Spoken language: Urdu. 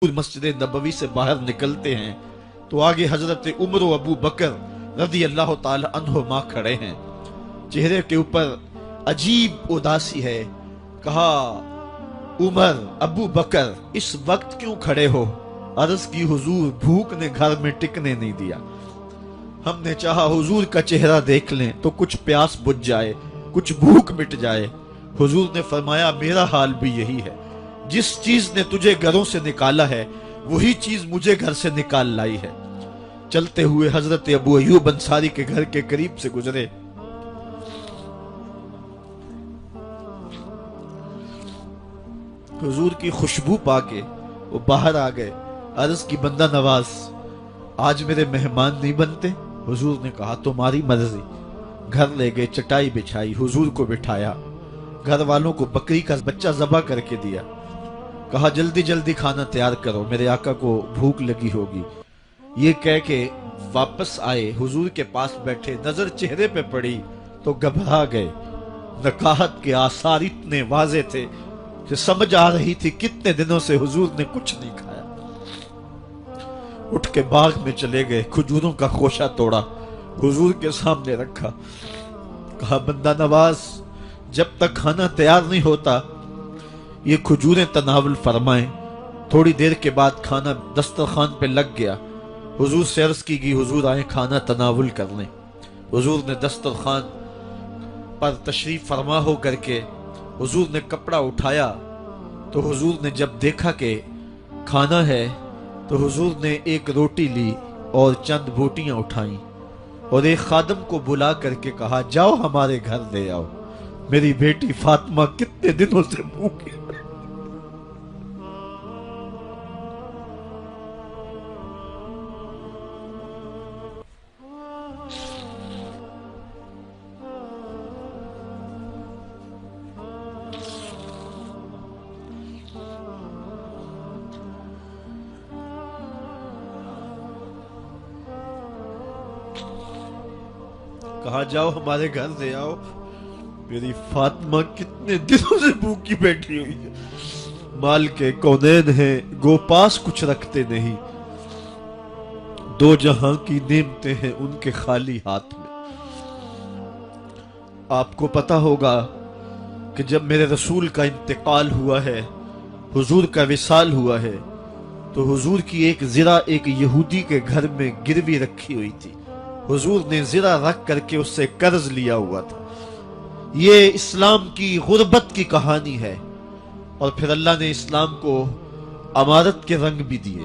مسجد نبوی سے باہر نکلتے ہیں تو آگے حضرت عمر و ابو بکر رضی اللہ تعالی عنہما کھڑے ہیں. چہرے کے اوپر عجیب اداسی ہے. کہا عمر ابو بکر اس وقت کیوں کھڑے ہو؟ عرض کی حضور بھوک نے گھر میں ٹکنے نہیں دیا. ہم نے چاہا حضور کا چہرہ دیکھ لیں تو کچھ پیاس بجھ جائے، کچھ بھوک مٹ جائے. حضور نے فرمایا میرا حال بھی یہی ہے. جس چیز نے تجھے گھروں سے نکالا ہے وہی چیز مجھے گھر سے نکال لائی ہے. چلتے ہوئے حضرت ابو ایوب انصاری کے گھر کے قریب سے گزرے. حضور کی خوشبو پا کے وہ باہر آ گئے. عرض کی بندہ نواز آج میرے مہمان نہیں بنتے؟ حضور نے کہا تمہاری مرضی. گھر لے گئے، چٹائی بچھائی، حضور کو بٹھایا، گھر والوں کو بکری کا بچہ ذبح کر کے دیا. کہا جلدی جلدی کھانا تیار کرو، میرے آقا کو بھوک لگی ہوگی. یہ کہہ کے واپس آئے، حضور کے پاس بیٹھے. نظر چہرے پہ پڑی تو گھبرا گئے. نکاحت کے آثار اتنے واضح تھے کہ سمجھ آ رہی تھی کتنے دنوں سے حضور نے کچھ نہیں کھایا. اٹھ کے باغ میں چلے گئے، کھجوروں کا خوشہ توڑا، حضور کے سامنے رکھا. کہا بندہ نواز جب تک کھانا تیار نہیں ہوتا یہ کھجوریں تناول فرمائیں. تھوڑی دیر کے بعد کھانا دسترخوان پہ لگ گیا. حضور سے عرض کی گئی حضور آئیں کھانا تناول کر لیں. حضور نے دسترخوان پر تشریف فرما ہو کر کے حضور نے کپڑا اٹھایا تو حضور نے جب دیکھا کہ کھانا ہے تو حضور نے ایک روٹی لی اور چند بوٹیاں اٹھائیں اور ایک خادم کو بلا کر کے کہا جاؤ ہمارے گھر لے آؤ، میری بیٹی فاطمہ کتنے دنوں سے بھوکی. کہا جاؤ ہمارے گھر لے آؤ، میری فاطمہ کتنے دنوں سے بھوکی بیٹھی ہوئی ہے. مال کے کونین ہیں گو پاس کچھ رکھتے نہیں، دو جہاں کی نعمتیں ہیں ان کے خالی ہاتھ میں. آپ کو پتا ہوگا کہ جب میرے رسول کا انتقال ہوا ہے، حضور کا وصال ہوا ہے، تو حضور کی ایک زرہ ایک یہودی کے گھر میں گروی رکھی ہوئی تھی. حضور نے زرہ رکھ کر کے اس سے قرض لیا ہوا تھا. یہ اسلام کی غربت کی کہانی ہے اور پھر اللہ نے اسلام کو امارت کے رنگ بھی دیے.